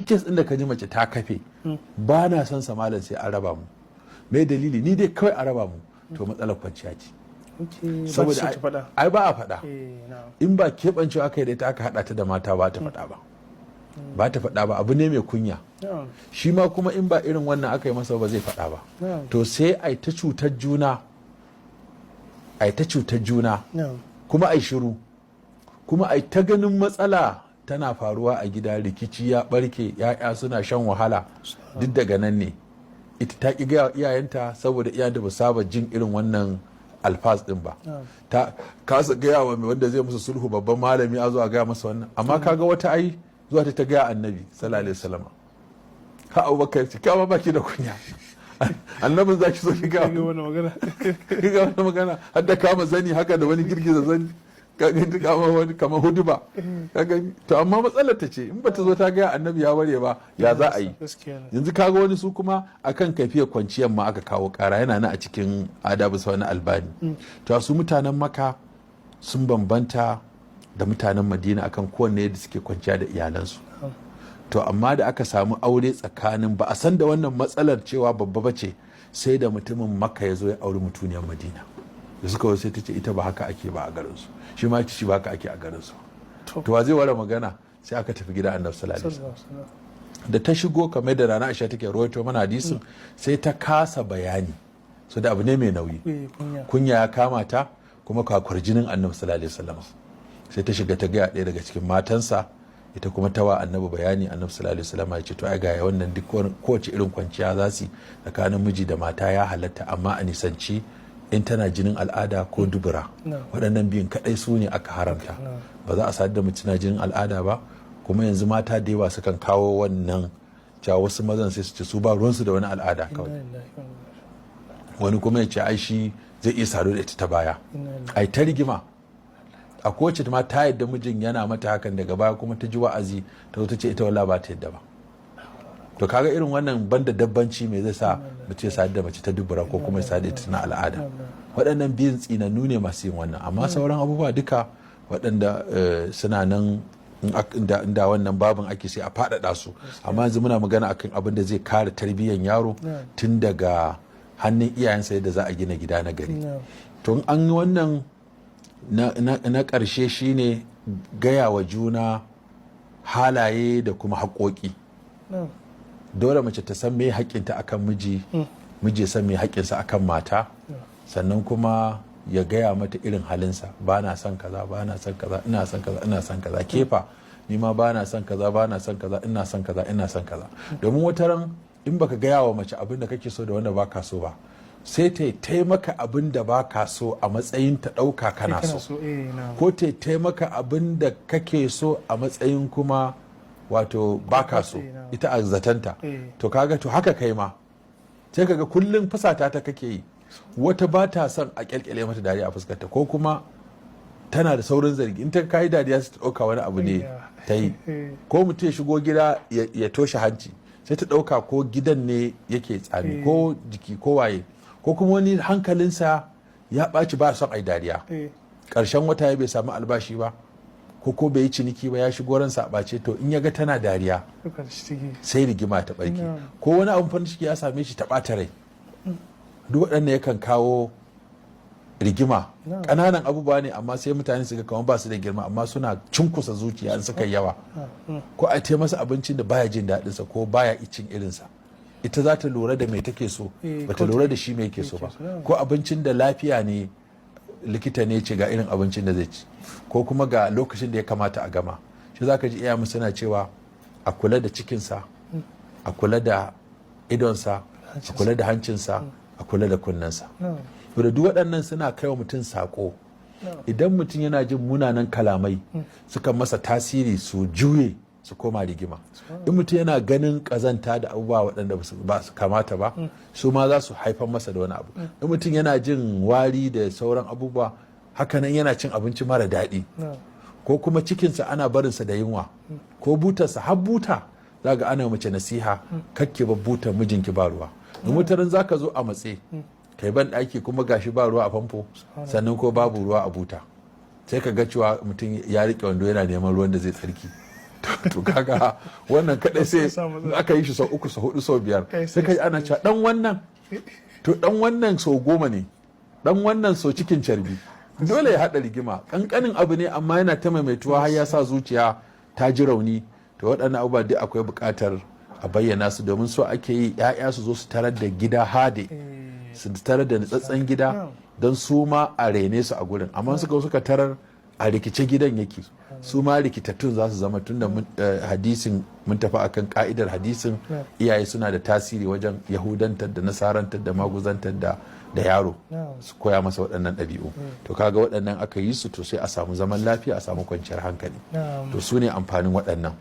kes ɗin da ka ji mace ta kafe ba na son sa malam sai an raba mu, me dalili ni dai kawai a raba mu, to matsalar kwanciya ce. Saboda ai ba a faɗa, in ba keɓancewa aka yi da ita aka haɗa ta da mata ba ta faɗa ba, ba ta faɗa ba, abu ne mai kunya. Shi ma kuma in ba irin wannan aka yi masa ba zai faɗa ba, to sai ai ta cutar juna, ai ta cutar juna, kuma ai shiru, kuma ai ta ganin matsala tana faruwa a gida, rikici ya barke, ya'ya suna shan wahala, duk daga nan ne. Ita ta ƙi gaya iyayenta saboda iyayenta ba saba jin irin wannan alfas din ba, ta kasa gaya wa mai wanda zai musu sulhu babban malami a zuwa gaya masa wannan, amma kaga wata ai zuwa ta gaya annabi sallallahu alaihi wasallam, ha Abubakar ce kama baki da kunya, annabin zaki so ki ga wani magana har da kama zani haka da wani girgiza zani, ka gani kama wani kamar huduba, ka gani to amma matsalar ta ce in bata zo ta gaya annabi ya ware ba ya za a yi. Yanzu kaga wani su kuma akan kafiyar kwanciyar ma aka kawo kara, yana nan a cikin adabu sa wani albani. To su mutanen Makka sun bambanta da mutanen Madina akan kowanne da suke kwanciya da iyalansu. To amma da aka samu aure tsakanin, ba a san da wannan matsalar cewa babba bace sai da mutumin Makka ya zo ya auri mutuniyar Madina, da suka wasu ta ce ita ba haka ake ba a garinsu, shi ma ci ba haka ake a garinsu. To wa zai ware magana, sai aka tafi gida annabi sallallahu alaihi wasallam. Da ta shigo kamar da Rana Aisha take rawaito mana hadisin, sai ta kasa bayani, so da abu ne mai nauyi, kunya ya kama ta, kuma kakwar jinin annabi sallallahu alaihi wasallam. Sai ta shiga ta gaya ɗaya daga cikin matansa, ita kuma tawa annabi bayani, annabi sallallahu alaihi wasallam ya ce to ai ga wannan duk kowace irin kwanciya za su tsakanin miji da mata ya halatta, amma a nisanci in tana jinin al'ada ko dubura, waɗannan biyun kaɗai su ne aka haramta. Ba za a sadu da mace na jinin al'ada ba, kuma yanzu mata da yawa sukan kawo wannan cewa wasu mazan sai su ce su ba ruwansu da wani al'ada kawai, wani kuma ya ce ai shi zai iya sadu da ita ta baya, ai ta rigima. A kowace ma ta yadda mijin yana mata hakan, daga baya kuma ta ji wa'azi ta zo ta ce ita wala ba ta yadda ba. To kaga irin wannan banda dabbanci me zai sa mace sadu da mace ta dubura ko kuma sadu da na al'ada, waɗannan biyun tsinannu ne masu yin wannan, amma sauran abubuwa duka waɗanda suna nan, inda wannan babin ake sai a faɗaɗa su, amma yanzu muna magana akan abin da zai kare tarbiyyar yaro tun daga hannun iyayensa yadda za a gina gida na gari. To an yi wannan na ƙarshe shine gaya wa juna halaye da kuma haƙoƙi. Dole mace ta san me haƙƙinta akan miji, miji ya san me haƙƙinsa akan mata, sannan kuma ya gaya mata irin halinsa, ba na son kaza, ba na son kaza, ina son kaza, ina son kaza, kefa ni ma ba na son kaza, ba na son kaza, ina son kaza, ina son kaza. Domin wata ran in baka gaya wa mace abin da kake so da wanda baka so ba, sai ta taimaka abin da baka so a matsayin ta ɗauka kana so, ko ta taimaka abin da kake so a matsayin kuma wato baka so ita a zatanta. To kaga to haka kai ma sai kaga kullum fusata ta kake yi, wata ba ta son a kyalkyale mata dariya a fuskarta, ko kuma tana da saurin zargi, in ta kai dariya sai ta ɗauka wani abu ne ta yi, ko mutum ya shigo gida ya toshe hanci sai ta ɗauka ko gidan ne yake tsami ko jiki ko waye, ko kuma wani hankalinsa ya ɓaci ba son ai dariya, ƙarshen wata ya bai samu albashi ba, ko bai yi ciniki ba, ya shigo ransa a ɓace, to in ya ga tana dariya sai rigima ta ɓarke, ko wani abin farin ciki ya same shi ta ɓata rai. Duk waɗannan yakan kawo rigima, ƙananan abubuwa ne amma sai mutane su ga kamar ba su da girma, amma suna cunkusa zuciya in suka yawa. Ko a ce masa abincin da baya jin daɗinsa ko baya cin irinsa, ita za ta lura da mai take so, ba ta lura da shi mai yake so ba. Ko abincin da lafiya ne, likita ne ce ga irin abincin da zai ci, ko kuma ga lokacin da ya kamata a gama. Shi za ka ji iyayenmu suna cewa a kula da cikinsa, a kula da idonsa, a kula da hancinsa, a kula da kunnensa. Da duk waɗannan suna kai wa mutum saƙo. Idan mutum yana jin munanan kalamai suka masa tasiri su juye su koma rigima. In mutum yana ganin ƙazanta da abubuwa waɗanda ba su kamata ba, su ma za su haifar masa da wani abu. In mutum yana jin wari da sauran abubuwa, hakanan yana cin abinci mara daɗi, ko kuma cikinsa ana barinsa da yunwa, ko butarsa har buta za ga ana mace nasiha, kakke ba butar mijinki ba ruwa. In mutarin za ka zo a matse kai ban ɗaki kuma gashi ba ruwa a famfo, sannan ko babu ruwa a buta, sai ka ga cewa mutum ya riƙe wando yana neman ruwan da zai tsarki. to kaga wannan kadai sai aka yi shi sau 3 sau 4 sau 5 sai kai ana cewa dan wannan to dan wannan sau 10 ne, dan wannan sau cikin carbi, dole ya hada rigima. Kankanin abu ne amma yana ta maimaituwa har ya sa zuciya ta ji rauni. To waɗannan abubuwa duk akwai buƙatar a bayyana su, domin so ake yi 'ya'ya su zo su tarar da gida hade, su tarar da nutsatsen gida don su ma a rene su a gurin. Amma suka tarar a rikice gidan yake, su ma rikitattun za su zama. Tunda hadisin mun tafi akan ka'idar hadisin, iyaye suna da tasiri wajen yahudantar da nasarantar da maguzantar da yaro, su koya masa waɗannan ɗabi'u. To kaga waɗannan aka yi su to sai a samu zaman lafiya, a samu kwanciyar hankali. To su ne amfanin waɗannan.